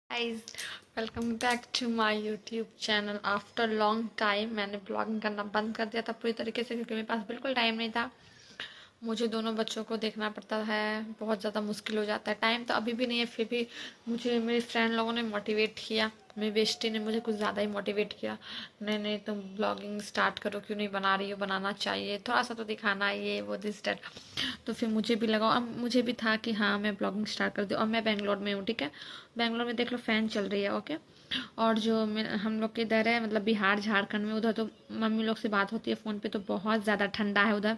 Guys, welcome back to my YouTube channel. After long time मैंने blogging करना बंद कर दिया था पूरी तरीके से, क्योंकि मेरे पास बिल्कुल टाइम नहीं था। मुझे दोनों बच्चों को देखना पड़ता है, बहुत ज़्यादा मुश्किल हो जाता है। टाइम तो अभी भी नहीं है, फिर भी मुझे मेरे फ्रेंड लोगों ने मोटिवेट किया। मेरी बेस्टी ने मुझे कुछ ज़्यादा ही मोटिवेट किया, नहीं नहीं तुम ब्लॉगिंग स्टार्ट करो, क्यों नहीं बना रही हो, बनाना चाहिए, थोड़ा सा तो दिखाना है, ये वो दिस डैट। तो फिर मुझे भी लगा, अब मुझे भी था कि हाँ मैं ब्लॉगिंग स्टार्ट कर दूँ। और मैं बेंगलोर में हूँ, ठीक है। बेंगलोर में देख लो फ़ैन चल रही है, ओके। और जो हम लोग के इधर है, मतलब बिहार झारखंड में, उधर तो मम्मी लोग से बात होती है फ़ोन पे, तो बहुत ज़्यादा ठंडा है उधर।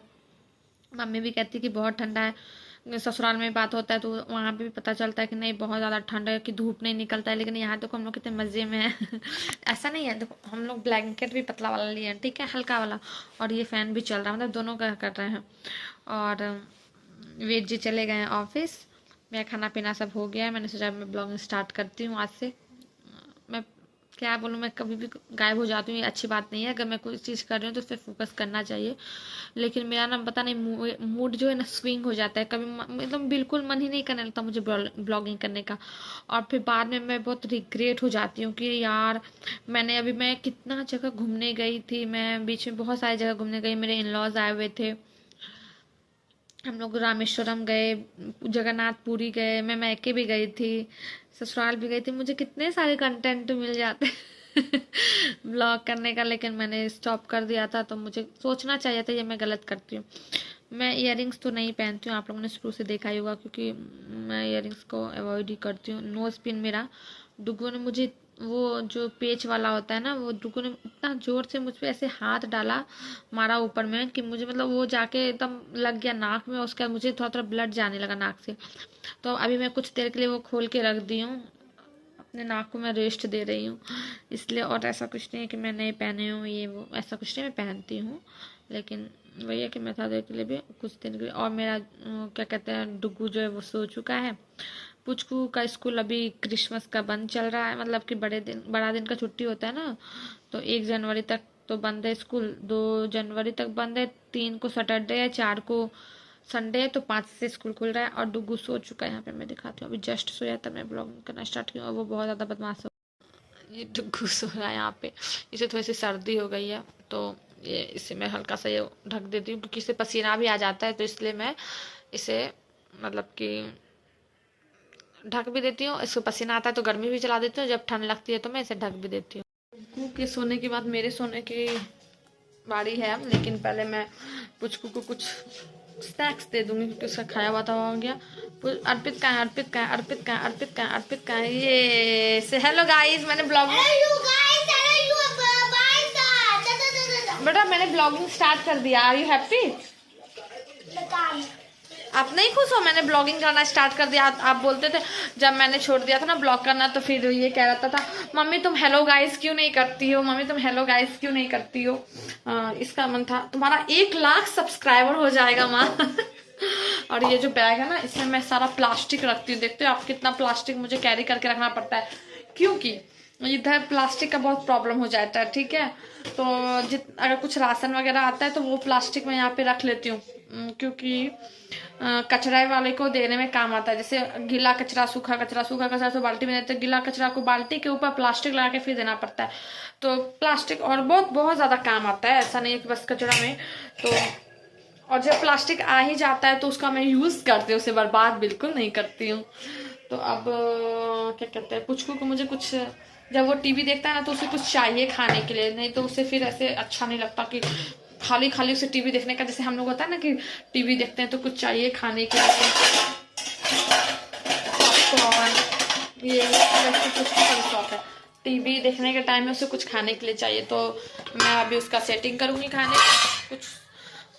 मम्मी भी कहती है कि बहुत ठंडा है। ससुराल में बात होता है तो वहाँ पे भी पता चलता है कि नहीं बहुत ज़्यादा ठंड है, कि धूप नहीं निकलता है। लेकिन यहाँ देखो हम लोग कितने मज़े में हैं। ऐसा नहीं है, देखो हम लोग ब्लैंकेट भी पतला वाला लिए हैं, ठीक है, हल्का वाला। और ये फ़ैन भी चल रहा है, मतलब दोनों का कर रहे हैं। और वीर जी चले गए हैं ऑफिस। मेरा खाना पीना सब हो गया है। मैंने सोचा मैं ब्लॉगिंग स्टार्ट करती हूँ आज से। मैं क्या बोलूँ, मैं कभी भी गायब हो जाती हूँ, ये अच्छी बात नहीं है। अगर मैं कोई चीज़ कर रही हूँ तो उस पर फोकस करना चाहिए। लेकिन मेरा ना पता नहीं मूड जो है ना स्विंग हो जाता है कभी, मतलब बिल्कुल मन ही नहीं करने लगता मुझे ब्लॉगिंग करने का। और फिर बाद में मैं बहुत रिग्रेट हो जाती हूँ कि यार मैं कितना जगह घूमने गई थी। मैं बीच में बहुत सारी जगह घूमने गई, मेरे इन लॉज आए हुए थे। हम लोग रामेश्वरम गए, जगन्नाथपुरी गए, मैं मैके भी गई थी, ससुराल भी गई थी। मुझे कितने सारे कंटेंट मिल जाते ब्लॉग करने का, लेकिन मैंने स्टॉप कर दिया था। तो मुझे सोचना चाहिए था, ये मैं गलत करती हूँ। मैं इयररिंग्स तो नहीं पहनती हूँ, आप लोगों ने शुरू से देखा ही होगा, क्योंकि मैं इयररिंग्स को अवॉइड ही करती हूँ। नोज पिन मेरा डुगू ने मुझे, वो जो पेच वाला होता है ना, वो डुगू ने इतना जोर से मुझ पे ऐसे हाथ डाला, मारा ऊपर में, कि मुझे मतलब वो जाके एकदम लग गया नाक में। उसके बाद मुझे थोड़ा थोड़ा ब्लड जाने लगा नाक से। तो अभी मैं कुछ देर के लिए वो खोल के रख दी हूँ, अपने नाक को मैं रेस्ट दे रही हूँ इसलिए। और ऐसा कुछ नहीं है कि मैं नहीं पहने हूँ ये वो, ऐसा कुछ नहीं, मैं पहनती हूँ। लेकिन वही है कि मैं थोड़ा देर के लिए भी, कुछ दिन के लिए। और मेरा क्या कहते हैं, डुगू जो है वो सो चुका है। पुचकू का स्कूल अभी क्रिसमस का बंद चल रहा है, मतलब कि बड़ा दिन का छुट्टी होता है ना, तो 1 जनवरी तक तो बंद है स्कूल, 2 जनवरी तक बंद है, 3 को सैटरडे है, 4 को संडे है, तो 5 से स्कूल खुल रहा है। और डुगू सो चुका है, यहाँ पे मैं दिखाती हूँ, अभी जस्ट सोया था, मैं ब्लॉगिंग करना स्टार्ट किया। और वो बहुत ज़्यादा बदमाश हो, ये डुगू सो रहा है यहाँ पे। इसे थोड़ी सी सर्दी हो गई है, तो ये इसे मैं हल्का सा ये ढक देती हूँ, क्योंकि इसे पसीना भी आ जाता है, तो इसलिए मैं इसे मतलब कि ढक भी देती हूँ। इसको पसीना आता है तो गर्मी भी चला देती हूँ, जब ठंड लगती है तो मैं इसे ढक भी देती हूँ। पुचकू के सोने के बाद मेरे सोने की बारी है अब, लेकिन पहले मैं पुचकू को कुछ स्नैक्स दे दूंगी, क्योंकि उसका खाया हुआ था हो गया। अर्पित का है, अर्पित का है, अर्पित का है, अर्पित का है, अर्पित का है, ये से हेलो गाइस, मैंने ब्लॉगिंग, बेटा मैंने ब्लॉगिंग स्टार्ट कर दिया। Are you happy? आप नहीं खुश हो? मैंने ब्लॉगिंग करना स्टार्ट कर दिया। आप बोलते थे जब मैंने छोड़ दिया था ना ब्लॉग करना, तो फिर ये कह रहा था मम्मी तुम हेलो गाइस क्यों नहीं करती हो, मम्मी तुम हेलो गाइस क्यों नहीं करती हो। इसका मन था तुम्हारा 1 लाख सब्सक्राइबर हो जाएगा माँ। और ये जो बैग है ना, इसमें मैं सारा प्लास्टिक रखती हूँ। देखते हो आप कितना प्लास्टिक मुझे कैरी करके रखना पड़ता है, क्योंकि इधर प्लास्टिक का बहुत प्रॉब्लम हो जाता है, ठीक है। तो अगर कुछ राशन वगैरह आता है तो वो प्लास्टिक मैं यहाँ पे रख लेती हूँ, क्योंकि कचरा वाले को देने में काम आता है। जैसे गीला कचरा, सूखा कचरा, सूखा कचरा तो बाल्टी में देते हैं, गीला कचरा को बाल्टी के ऊपर प्लास्टिक लगा के फिर देना पड़ता है। तो प्लास्टिक और बहुत बहुत ज़्यादा काम आता है, ऐसा नहीं है कि बस कचरा में। तो और जब प्लास्टिक आ ही जाता है तो उसका मैं यूज़ करती हूँ, उसे बर्बाद बिल्कुल नहीं करती हूँ। तो अब क्या कहते हैं, पुचकू को मुझे कुछ, जब वो टीवी देखता है ना तो उसे कुछ चाहिए खाने के लिए, नहीं तो उसे फिर ऐसे अच्छा नहीं लगता कि खाली खाली उसे टीवी देखने का। जैसे हम लोग होता है ना कि टीवी देखते हैं तो कुछ चाहिए खाने के लिए, पॉपकॉर्न, ये कुछ शौक है। टीवी देखने के टाइम में उसे कुछ खाने के लिए चाहिए, तो मैं अभी उसका सेटिंग करूँगी खाने का। कुछ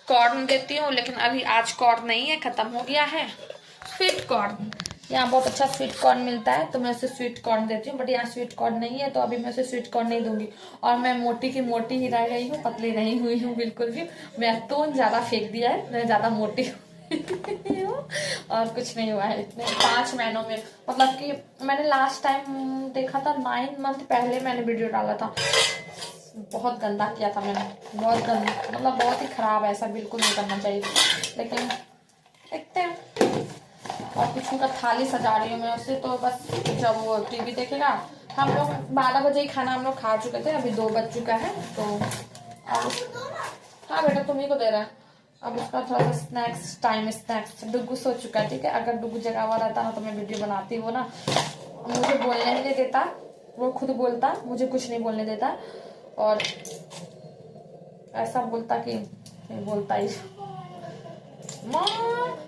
कॉर्न देती हूँ, लेकिन अभी आज कॉर्न नहीं है, ख़त्म हो गया है। स्वीट कॉर्न, यहाँ बहुत अच्छा स्वीट कॉर्न मिलता है, तो मैं उसे स्वीट कॉर्न देती हूँ। बट यहाँ स्वीट कॉर्न नहीं है, तो अभी मैं उसे स्वीट कॉर्न नहीं दूंगी। और मैं मोटी की मोटी ही रह गई हूँ, पतली नहीं हुई हूँ बिल्कुल भी। मैं तो ज़्यादा फेंक दिया है, मैं ज़्यादा मोटी हूँ। और कुछ नहीं हुआ है इतने 5 महीनों में। मतलब कि मैंने लास्ट टाइम देखा था 9 मंथ पहले मैंने वीडियो डाला था। बहुत गंदा किया था मैंने, बहुत गंदा, मतलब बहुत ही खराब है, ऐसा बिल्कुल नहीं करना चाहिए। लेकिन देखते हैं, और कुछ का थाली सजा रही हूँ मैं उसे, तो बस जब वो टीवी देखेगा। हम लोग 12 बजे ही खाना हम लोग खा चुके थे, अभी 2 बज चुका है तो अब। हाँ बेटा तुम्ही को दे रहा है। अब उसका थोड़ा सा स्नैक्स टाइम, स्नैक्स। डुग्गू सो चुका है, ठीक है। अगर डुग्गू जगा हुआ रहता ना तो मैं वीडियो बनाती हूँ ना, मुझे बोलने ही नहीं देता, वो खुद बोलता, मुझे कुछ नहीं बोलने देता, और ऐसा बोलता कि बोलता ही, माँ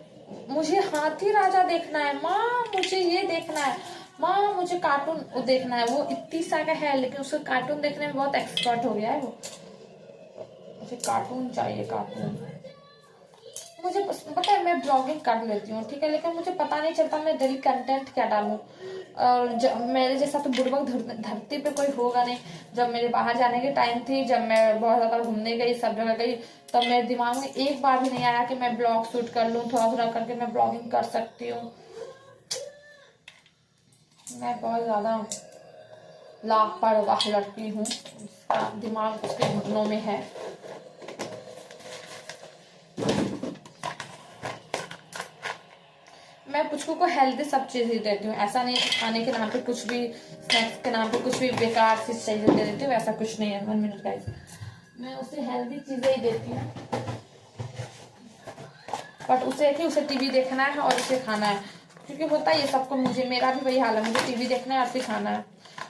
मुझे हाथी राजा देखना है, माँ मुझे ये देखना है, माँ मुझे कार्टून देखना है। वो इतनी सा का है लेकिन उसको कार्टून देखने में बहुत एक्सपर्ट हो गया है वो। मुझे कार्टून चाहिए, कार्टून। मुझे पता है मैं ब्लॉगिंग कर लेती हूँ, ठीक है, लेकिन मुझे पता नहीं चलता मैं डेली कंटेंट क्या डालूं। और मेरे जैसा तो बुड़बक धरती पे कोई होगा नहीं। जब मेरे बाहर जाने की टाइम थी, जब मैं बहुत ज्यादा घूमने गई, सब जगह गई, तब मेरे दिमाग में एक बार भी नहीं आया कि मैं ब्लॉग शूट कर लूँ, थोड़ा थोड़ा करके मैं ब्लॉगिंग कर सकती हूँ। मैं बहुत ज्यादा लापरवाह लड़की हूँ, दिमाग उसके घुटनों में है। मैं पुचकू को हेल्दी सब चीज़ ही देती हूँ, ऐसा नहीं खाने के नाम पे कुछ भी, स्नैक्स के नाम पे कुछ भी बेकार सी चीज़ें दे देती हूँ, ऐसा कुछ नहीं है। 1 मिनट गाइस, मैं उसे हेल्दी चीज़ें ही देती हूँ, बट उसे कि उसे टीवी देखना है और उसे खाना है, क्योंकि होता है ये सबको, मुझे मेरा भी वही हाल है, मुझे टीवी देखना है और फिर खाना है,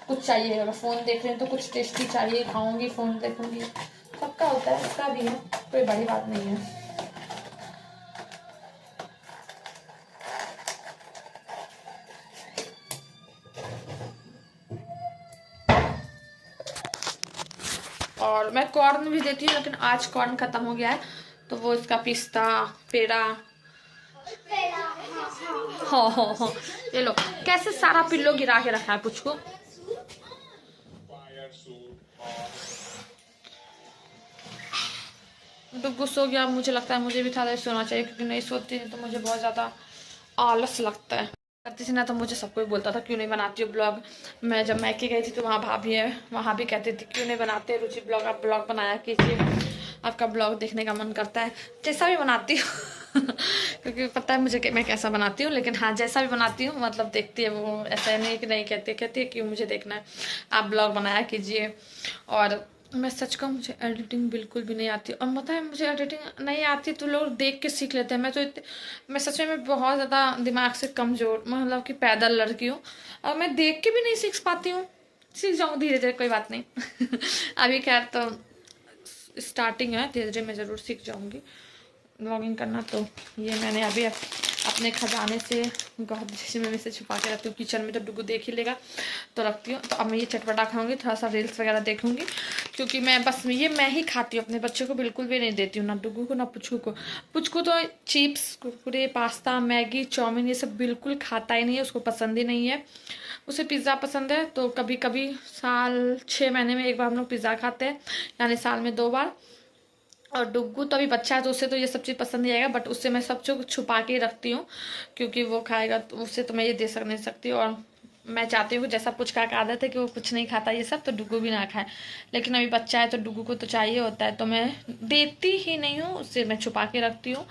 कुछ चाहिए। अगर फ़ोन देख रहे हैं तो कुछ टेस्टी चाहिए, खाऊंगी, फ़ोन देखूंगी, सबका होता है, उसका भी है, कोई बड़ी बात नहीं है। और मैं कॉर्न भी देती हूँ, लेकिन आज कॉर्न खत्म हो गया है, तो वो इसका पिस्ता पेड़ा। हाँ, ये लो, कैसे सारा पिल्लो गिरा के रखा है पुचको। डुग्गू सो गया, मुझे लगता है मुझे भी थोड़ा सोना चाहिए, क्योंकि नहीं सोती तो मुझे बहुत ज़्यादा आलस लगता है। करती थी ना तो मुझे सब कोई बोलता था क्यों नहीं बनाती हो ब्लॉग। मैं जब मैके गई थी तो वहाँ भाभी है, वहाँ भी कहती थी क्यों नहीं बनाते रुचि ब्लॉग, आप ब्लॉग बनाया कीजिए, आपका ब्लॉग देखने का मन करता है। जैसा भी बनाती हूँ क्योंकि पता है मुझे कि मैं कैसा बनाती हूँ, लेकिन हाँ जैसा भी बनाती हूँ मतलब देखती है वो, ऐसा नहीं कि नहीं कहती है कि मुझे देखना है, आप ब्लॉग बनाया कीजिए। और मैं सच कहूँ मुझे एडिटिंग बिल्कुल भी नहीं आती, और पता है मुझे एडिटिंग नहीं आती तो लोग देख के सीख लेते हैं। मैं सच में मैं बहुत ज़्यादा दिमाग से कमज़ोर, मतलब कि पैदल लड़की हूँ, और मैं देख के भी नहीं सीख पाती हूँ। सीख जाऊँ धीरे धीरे, कोई बात नहीं अभी खैर तो स्टार्टिंग है, धीरे धीरे मैं ज़रूर सीख जाऊँगी व्लॉगिंग करना। तो ये मैंने अभी अपने खजाने से में से छुपा के रखती हूँ, किचन में तो डुगू देख ही लेगा तो रखती हूँ। तो अब मैं ये चटपटा खाऊंगी, थोड़ा सा रील्स वगैरह देखूंगी, क्योंकि मैं बस ये मैं ही खाती हूँ, अपने बच्चों को बिल्कुल भी नहीं देती हूँ, ना डुगू को ना पुचकू को। पुचकू तो chips Kurkure pasta Maggi chow mein ये सब बिल्कुल खाता ही नहीं है, उसको पसंद ही नहीं है। उसे पिज़्ज़ा पसंद है, तो कभी कभी साल 6 महीने में एक बार हम लोग पिज़्ज़ा खाते हैं, यानी साल में 2 बार। और डुग्गू तो अभी बच्चा है तो उसे तो ये सब चीज़ पसंद नहीं आएगा, बट उससे मैं सब चीज़ छुपा के रखती हूँ, क्योंकि वो खाएगा तो उसे तो मैं ये दे नहीं सकती। और मैं चाहती हूँ कि जैसा पुचका का आदत है कि वो कुछ नहीं खाता ये सब, तो डुग्गू भी ना खाए, लेकिन अभी बच्चा है तो डुग्गू को तो चाहिए होता है, तो मैं देती ही नहीं हूँ, उससे मैं छुपा के रखती हूँ।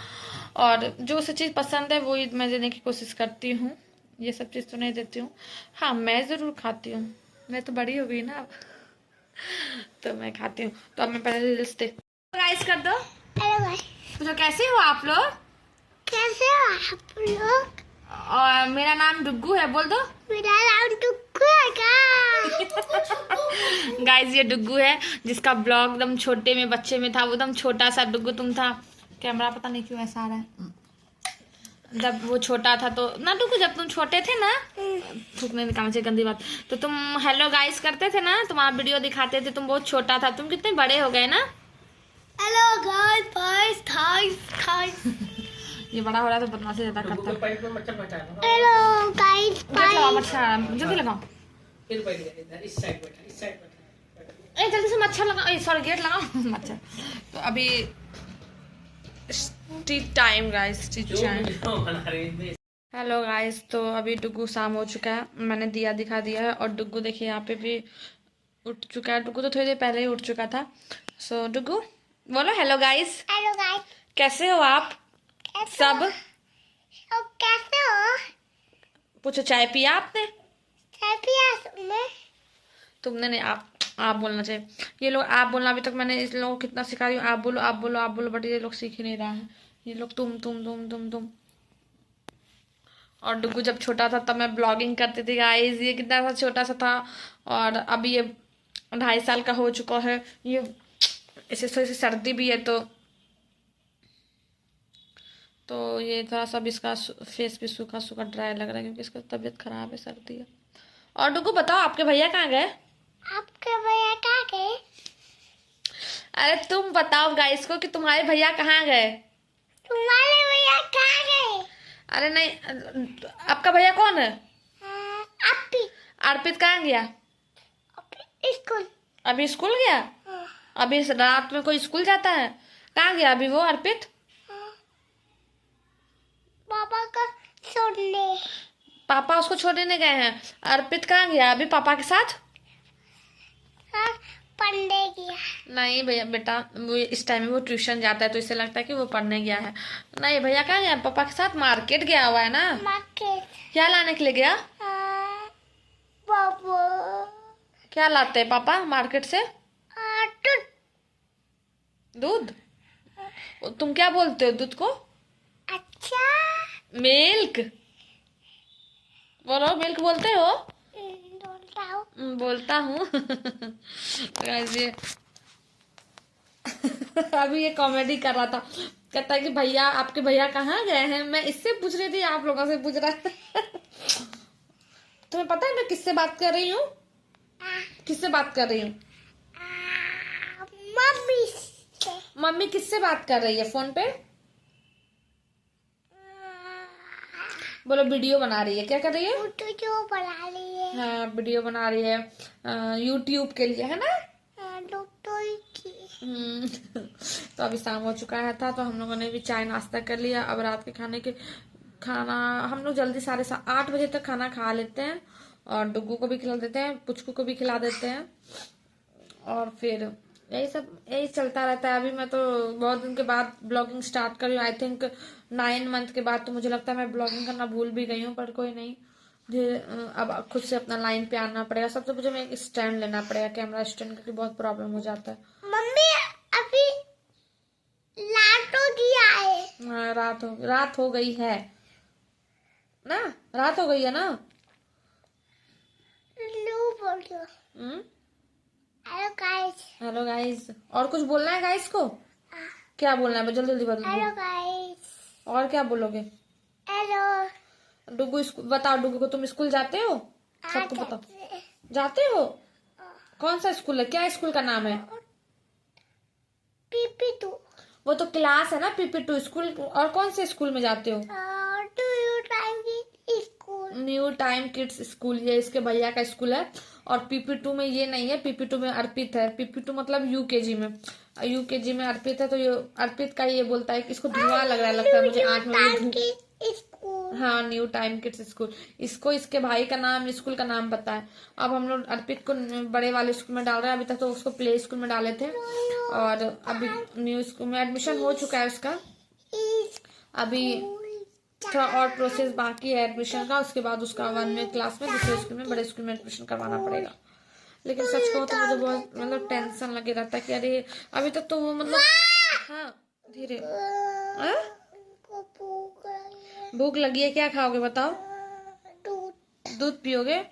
और जो उसे चीज़ पसंद है वो मैं देने की कोशिश करती हूँ, ये सब चीज़ तो नहीं देती हूँ। हाँ मैं ज़रूर खाती हूँ, मैं तो बड़ी हो गई ना अब तो मैं खाती हूँ। तो अब मैं पहले रील्स देख, गाइस कर दो। हेलो गाइस, तो कैसे हो आप लोग? कैसे हो आप लोग? और मेरा नाम डुग्गू है, बोल दो। मेरा नाम डुग्गू है गाइस ये डुग्गू है, जिसका ब्लॉग एकदम छोटे में बच्चे में था, वो एकदम छोटा सा डुग्गू तुम था। कैमरा पता नहीं क्यों ऐसा आ रहा है, जब वो छोटा था तो ना डुग्गू, जब तुम छोटे थे ना, थूकने निकालना चाहिए गंदी बात, तो तुम हेलो गाइस करते थे ना, तुम्हारा वीडियो दिखाते थे, तुम बहुत छोटा था, तुम कितने बड़े हो गए ना। हेलो गाइस गाइस ये बड़ा हो रहा है तो बदमाशी ज्यादा करता है। हेलो गाइस मच्छर जल्दी लगाओ, इस साइड बैठा, जल्दी से मच्छर लगाओ, सॉरी गेट लगाओ मच्छर। तो अभी T time guys, T time. Hello guys, तो अभी डुग्गू शाम हो चुका है, मैंने दिया दिखा दिया है, और डुग्गू देखिए यहाँ पे भी उठ चुका है। डुग्गू तो थोड़ी देर पहले ही उठ चुका था। सो डुग्गू बोलो हेलो गाइस। हेलो गाइस, कैसे हो आप सब? अब कैसे हो? पूछो, चाय पिया आपने? चाय पिया तुमने? तुमने नहीं, आप बोलना चाहिए। ये लोग आप बोलना, अभी तक मैंने इस लोगों को कितना सिखा रही हूँ, आप बोलो आप बोलो आप बोलो, बट ये लोग सीख ही नहीं रहा है। ये लोग तुम। और डुगू जब छोटा था तब मैं ब्लॉगिंग करती थी गाइस, ये कितना सा छोटा सा था, और अभी ये 2.5 साल का हो चुका है। ये इसे थोड़ी सी सर्दी भी है, तो ये थोड़ा सा भी इसका फेस भी सूखा सूखा ड्राई लग रहा है, क्योंकि इसका तबीयत खराब है, सर्दी है। और डुगू बताओ, आपके भैया कहाँ गए? आपके भैया कहाँ गए? अरे तुम बताओ गाइस को कि तुम्हारे भैया कहाँ गए? तुम्हारे भैया कहाँ गए? अरे नहीं, आपका भैया कौन है? आपी। अर्पित कहाँ गया? स्कूल। अभी स्कूल गया? अभी रात में कोई स्कूल जाता है? कहाँ गया अभी वो अर्पित? पापा का छोड़ने। पापा उसको छोड़ने गए हैं। अर्पित कहाँ गया अभी पापा के साथ? पढ़ने गया। नहीं भैया बेटा, वो इस टाइम में वो ट्यूशन जाता है, तो इससे लगता है कि वो पढ़ने गया है। नहीं भैया कहाँ गया? पापा के साथ मार्केट गया हुआ है ना। मार्केट। क्या लाने के लिए गया? पापा। क्या लाते हैं पापा मार्केट से? दूध। तुम क्या बोलते हो दूध को? अच्छा, मिल्क। बोलो, मिल्क बोलते हो? बोलता हूँ। ये अभी ये कॉमेडी कर रहा था, कहता है कि भैया आपके भैया कहाँ गए हैं। मैं इससे पूछ रही थी, आप लोगों से पूछ रहा है। तुम्हें पता है मैं किससे बात कर रही हूँ? किससे बात कर रही हूँ? मम्मी से। मम्मी किससे बात कर रही है फोन पे? बोलो, वीडियो बना रही है। क्या कर रही है? वीडियो बना रही है। हाँ, वीडियो बना रही है यूट्यूब के लिए, है ना? तो अभी शाम हो चुका है था, तो हम लोगों ने भी चाय नाश्ता कर लिया। अब रात के खाना हम लोग जल्दी 8:30 बजे तक खाना खा लेते हैं, और डुग्गू को भी खिला देते हैं, पुचकू को भी खिला देते हैं, और फिर यही चलता रहता है। अभी मैं तो बहुत दिन के बाद ब्लॉगिंग स्टार्ट कर रही हूँ, आई थिंक 9 मंथ के बाद। तो मुझे लगता है मैं ब्लॉगिंग करना भूल भी गई हूँ, पर कोई नहीं, अब खुद से अपना लाइन पे आना पड़ेगा। सबसे मुझे एक स्टैंड लेना पड़ेगा, कैमरा स्टैंड, क्योंकि बहुत प्रॉब्लम हो जाता है। मम्मी अभी रात हो गया है। हाँ, रात हो गई है ना, रात हो गई है ना। Hello guys. Hello guys. और कुछ बोलना है गाइस को? क्या बोलना है? जल्दी जल्दी बताओ। Hello guys. और क्या बोलोगे? हेलो। डुगू बताओ, डुगू को तुम स्कूल जाते हो? सबको बताओ, जाते हो? कौन सा स्कूल है? क्या स्कूल का नाम है? PP2। वो तो क्लास है ना, PP2 स्कूल। और कौन से स्कूल में जाते हो? न्यू टाइम किड्स स्कूल, ये इसके भैया का स्कूल है। और PP2 में ये नहीं है, PP2 में अर्पित है। PP2 मतलब यूकेजी में, यूकेजी में अर्पित है। तो ये अर्पित का ये बोलता है कि इसको धुआं लग रहा है, लगता है मुझे आंख में। हाँ, न्यू टाइम किड्स स्कूल। इसको इसके भाई का नाम, स्कूल का नाम पता है। अब हम लोग अर्पित को बड़े वाले स्कूल में डाल रहे हैं। अभी तक तो उसको प्ले स्कूल में डाले थे, और अभी न्यू स्कूल में एडमिशन हो चुका है उसका। अभी थोड़ा और प्रोसेस बाकी है एडमिशन का, उसके बाद उसका 1वीं क्लास में दूसरे स्कूल में, बड़े स्कूल में एडमिशन करवाना पड़ेगा। लेकिन सच कहूँ तो मुझे बहुत मतलब टेंशन लगे रहता है कि अरे अभी तक तो वो मतलब, हाँ धीरे, भूख लगी है, क्या खाओगे बताओ? दूध पियोगे?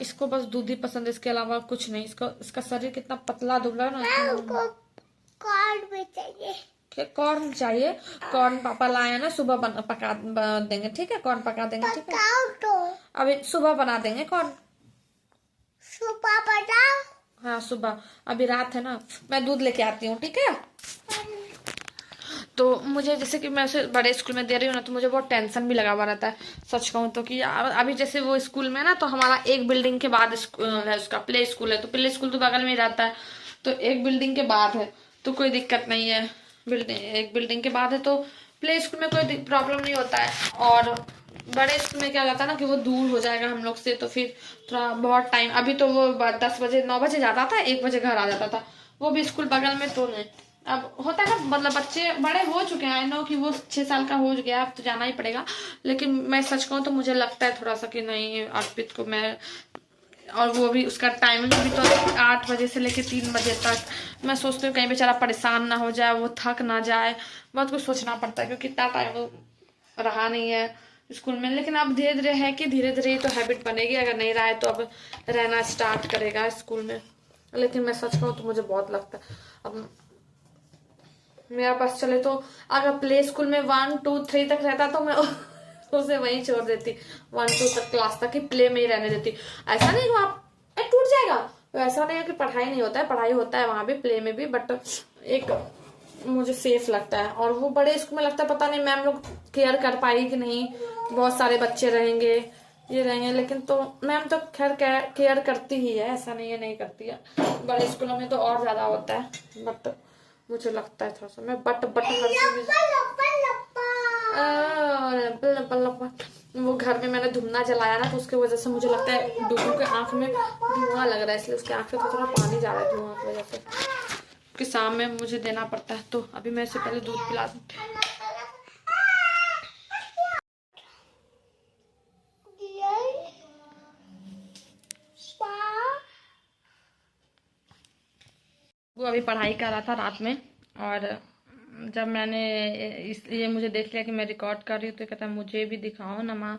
इसको बस दूध ही पसंद है, इसके अलावा कुछ नहीं। इसका शरीर कितना पतला दुबला है ना। कॉर्न में चाहिए। कॉर्न चाहिए? कॉर्न पापा लाए ना, सुबह पका देंगे, ठीक है? कॉर्न पका देंगे, ठीक है? तो अभी सुबह बना देंगे कॉर्न। सुबह बनाओ। हाँ सुबह, अभी रात है ना, मैं दूध लेके आती हूँ, ठीक है? तो मुझे जैसे कि मैं उसे बड़े स्कूल में दे रही हूँ ना, तो मुझे बहुत टेंशन भी लगा हुआ रहता है सच कहूँ तो। कि अभी जैसे वो स्कूल में ना, तो हमारा एक बिल्डिंग के बाद है उसका प्ले स्कूल है, तो प्ले स्कूल तो बगल में ही रहता है, तो एक बिल्डिंग के बाद है, तो कोई दिक्कत नहीं है। एक बिल्डिंग के बाद है, तो प्ले स्कूल में कोई प्रॉब्लम नहीं होता है। और बड़े स्कूल में क्या होता है ना कि वो दूर हो जाएगा हम लोग से, तो फिर थोड़ा बहुत टाइम। अभी तो वो 10 बजे 9 बजे जाता था, 1 बजे घर आ जाता था। वो भी स्कूल बगल में तो नहीं, अब होता है ना, मतलब बच्चे बड़े हो चुके हैं, आई नो कि वो 6 साल का हो गया, अब तो जाना ही पड़ेगा। लेकिन मैं सच कहूँ तो मुझे लगता है थोड़ा सा कि नहीं, अर्पित को मैं, और वो भी उसका टाइमिंग भी तो 8 बजे से लेकर 3 बजे तक। मैं सोचती हूँ कहीं बेचारा परेशान ना हो जाए, वो थक ना जाए, बहुत कुछ सोचना पड़ता है, क्योंकि इतना टाइम वो रहा नहीं है स्कूल में। लेकिन अब धीरे धीरे है कि धीरे धीरे तो हैबिट बनेगी, अगर नहीं रहा है तो अब रहना स्टार्ट करेगा स्कूल में। लेकिन मैं सच कहूँ तो मुझे बहुत लगता है अब मेरा पास चले तो, अगर प्ले स्कूल में 1 2 3 तक रहता तो मैं उसे वहीं छोड़ देती, 1 2 तक क्लास तक ही प्ले में ही रहने देती। ऐसा नहीं वहाँ टूट जाएगा, तो ऐसा नहीं है कि पढ़ाई नहीं होता है, पढ़ाई होता है वहां भी, प्ले में भी, बट एक मुझे सेफ लगता है। और वो बड़े स्कूल में लगता है पता नहीं मैम लोग केयर कर पाएगी कि नहीं, बहुत सारे बच्चे रहेंगे, ये रहेंगे। लेकिन तो मैम तो खैर केयर करती ही है, ऐसा नहीं है नहीं करती है, बड़े स्कूलों में तो और ज्यादा होता है। बट मुझे लगता है थोड़ा सा मैं बट हर वो घर में मैंने धुआं जलाया ना, तो उसकी वजह से मुझे लगता है डुगू के आंख में धुआं लग रहा है, इसलिए उसके आंख से थोड़ा पानी जा रहा है धुआं की वजह से, कि शाम में मुझे देना पड़ता है। तो अभी मैं इससे पहले दूध पिला दूँ। वो अभी पढ़ाई कर रहा था रात में, और जब मैंने ये मुझे देख लिया कि मैं रिकॉर्ड कर रही हूँ, तो कहता मुझे भी दिखाओ ना माँ,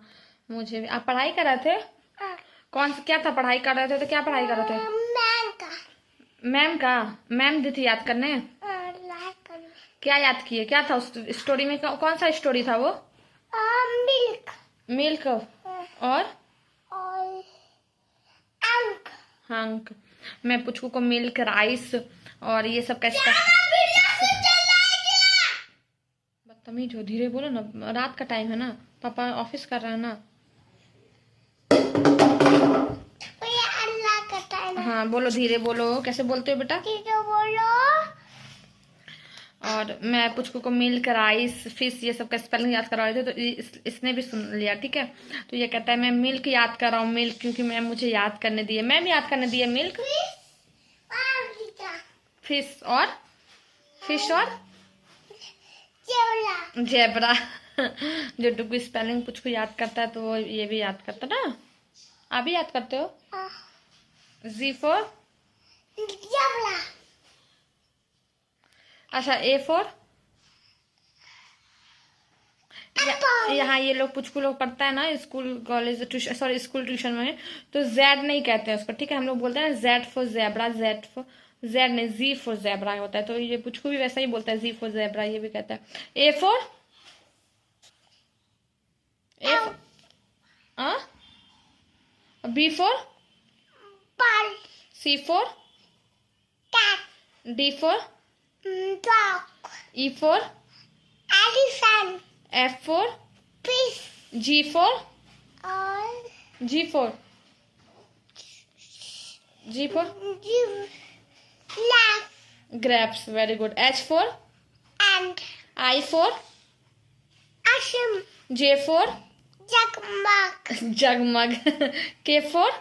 मुझे भी। आप पढ़ाई कर रहे थे? कौन सा, क्या था पढ़ाई कर रहे थे? तो क्या पढ़ाई कर रहे थे? मैम का? मैम दी थी याद करने? क्या याद किए? क्या था उस स्टोरी में? कौन सा स्टोरी था वो? मिल्क। मिल्क और अंक। अंक। मैं पुचकू को मिल्क, राइस और ये सब कैसे बदतमीज हो, धीरे बोलो ना, रात का टाइम है ना, पापा ऑफिस कर रहे हैं ना। अल्लाह का टाइम। हाँ बोलो, धीरे बोलो, कैसे बोलते हो बेटा? धीरे बोलो। और मैं पुचकू को मिल्क, राइस, फिश ये सब का स्पेलिंग याद करा रहे थे, तो इसने भी सुन लिया, ठीक है। तो ये कहता है मैं मिल्क याद कर रहा हूँ, मिल्क, क्योंकि मैम मुझे याद करने दिए, मैम याद करने दिए मिल्क, फिश और जेब्रा। जो डुगू स्पेलिंग पुचकू याद करता है, तो वो ये भी याद करता ना। आप भी याद करते हो? जी फॉर? अच्छा, ए फॉर? यहाँ ये लोग पुचकू लोग पढ़ता है ना school college tuition, sorry school tuition में, तो जेड नहीं कहते हैं उसको, ठीक है। हम लोग बोलते हैं जेड फॉर जेब्रा, जेड नहीं, जी फॉर जेब्रा होता है। तो ये पुचकू भी वैसा ही बोलता है, जी फॉर जेब्रा, ये भी कहता है। A for? B for? C for? D for? E for? F for? G for? Grapes, very good. H for? I for? J for? जगमग। K for?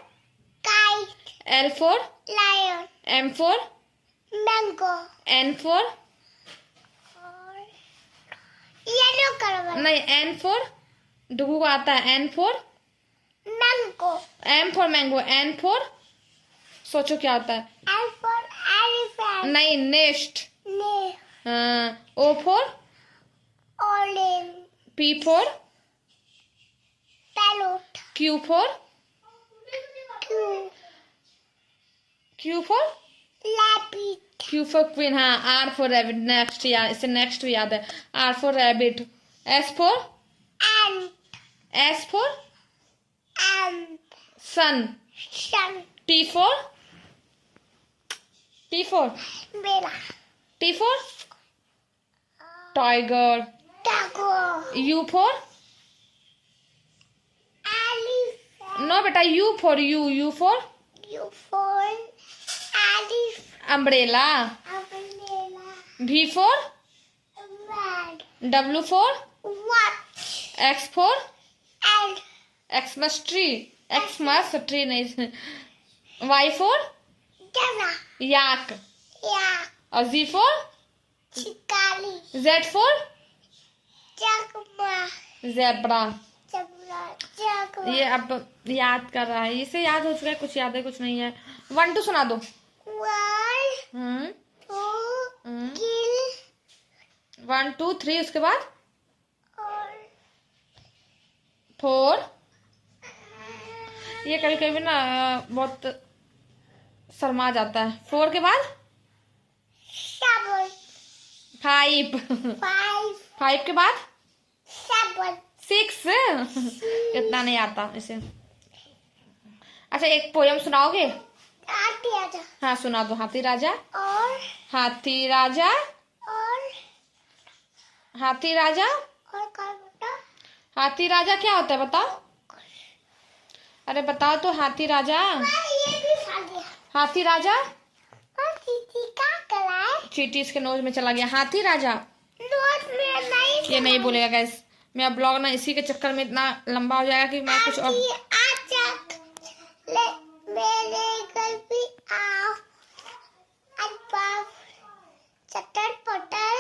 L for? M for? N for? नहीं, N for Dugu को आता है, N for M for mango, N for सोचो क्या होता है? नहीं, nest. O for? P for? Q for? Q for queen. हाँ, आर फॉर रैबिट, नेक्स्ट याद, इसे नेक्स्ट भी याद है, R for rabbit. S for? Sun. T for? T for tiger. U for? No बेटा, U for U for umbrella. V for? W for? X for? Xmas tree नहीं। Y for? Yak. और Z for? शिकारी Z for चकमा zebra। चबला चकमा ये अब याद कर रहा है, इसे याद हो चुका है, कुछ याद है कुछ नहीं है। 1 2 सुना दो। 1 2 किल 1 2 3 उसके बाद और 4। ये कभी कभी ना बहुत शर्मा जाता है। 4 के बाद 7 5। 5 5 के बाद 7 6। इतना नहीं आता इसे। अच्छा एक पोयम सुनाओगे? आती आजा हाँ सुना दो। हाथी राजा और हाथी राजा और हाथी राजा। और कौन बता हाथी राजा क्या होता है बताओ? अरे बताओ तो। हाथी राजा ये भी खा लिया हाथी राजा। और चीची का कराए चींटी इसके नोज में चला गया। हाथी राजा नोट में नहीं ये नहीं बोलेगा गाइस। मेरा ब्लॉग ना इसी के चक्कर में इतना लंबा हो जाएगा कि मैं कुछ और आती आजा ले मेरे घर भी आओ अब चटर पटर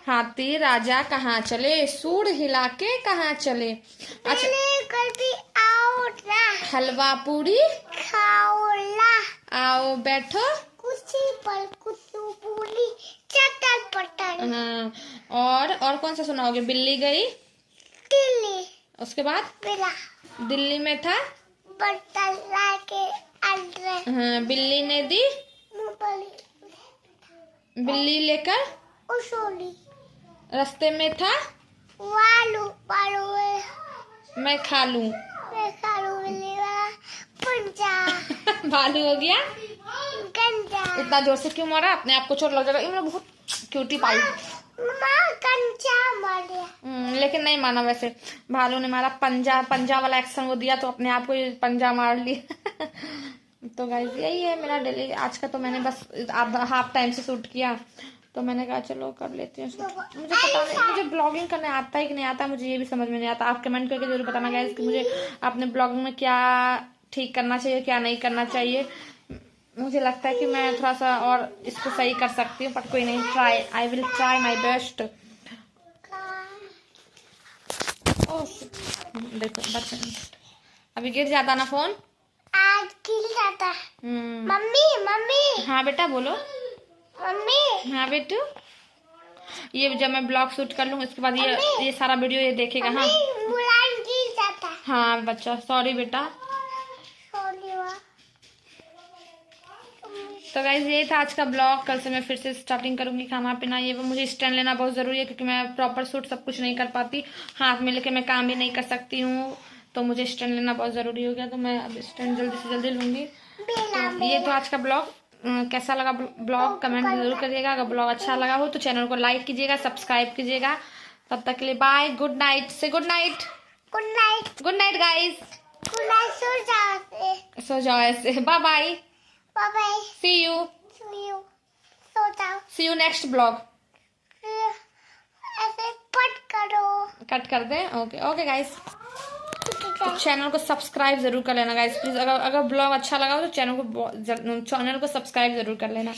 हाथी राजा कहाँ चले, सूंड हिला के कहाँ चले। अच्छा मेरे घर भी आओ ना हलवा पूरी खाओ ला आओ बैठो। कुर्सी पर कुत्तू पूरी चटर पटर हाँ, और कौन सा सुनाओगे? बिल्ली गई दिल्ली उसके बाद बिला दिल्ली में था। बर्तन लाके अंदर हाँ, बिल्ली ने दी मूंगफली बिल्ली लेकर उसूली रास्ते में था। वालू वालू मैं खा लूं। मैं खालू बिल्ली वाला पंजा भालू हो गया। गंजा इतना जोर से क्यों मारा? अपने आप को चोट लग जाएगा। इमरा बहुत क्यूटी पाई। माँ कंचा मारिया लेकिन नहीं माना वैसे। भालू ने मारा पंजा वाला एक्शन वो दिया तो अपने आप को ही पंजा मार लिया। तो गाइस यही है मेरा डेली आज का। तो मैंने बस हाफ टाइम से शूट किया तो मैंने कहा चलो कर लेती हूँ। मुझे पता नहीं मुझे ब्लॉगिंग करने आता है कि नहीं आता, मुझे ये भी समझ में नहीं आता। आप कमेंट करके जरूर बताना गाइस कि मुझे अपने ब्लॉगिंग में क्या ठीक करना चाहिए क्या नहीं करना चाहिए। मुझे लगता है कि मैं थोड़ा सा और इसको सही कर सकती हूँ, बट कोई नहीं। I will try my best. देखो बच्चे अभी गिर जाता ना फोन। आज गिर जाता मम्मी मम्मी हाँ बेटा बोलो। मम्मी हाँ बेटू ये जब मैं ब्लॉग शूट कर लूँ इसके बाद ये सारा वीडियो ये देखेगा। हाँ मुलायम गिर जाता हाँ बच्चा सॉरी बेटा। सॉरी वाह तो गाइज ये था आज का ब्लॉग। कल से मैं फिर से स्टार्टिंग करूंगी खाना पीना ये वो। मुझे स्टैंड लेना बहुत ज़रूरी है क्योंकि मैं प्रॉपर शूट सब कुछ नहीं कर पाती। हाथ में लेके मैं काम भी नहीं कर सकती हूँ तो मुझे स्टैंड लेना बहुत ज़रूरी हो गया। तो मैं अब स्टैंड जल्दी से जल्दी लूँगी। तो ये तो आज का ब्लॉग। कैसा लगा ब्लॉग कमेंट में जरूर करिएगा। अगर ब्लॉग अच्छा लगा हो तो चैनल को लाइक कीजिएगा सब्सक्राइब कीजिएगा। तब तक के लिए बाय गुड नाइट। से good night. Good night good night guys. Good night सो जाओ ऐसे। Bye bye. Bye bye see you सो जाओ सी यू नेक्स्ट ब्लॉग। ऐसे कट कर दें। Okay okay guys. तो चैनल को सब्सक्राइब जरूर कर लेना गाइस प्लीज। अगर ब्लॉग अच्छा लगा हो तो चैनल को सब्सक्राइब जरूर कर लेना।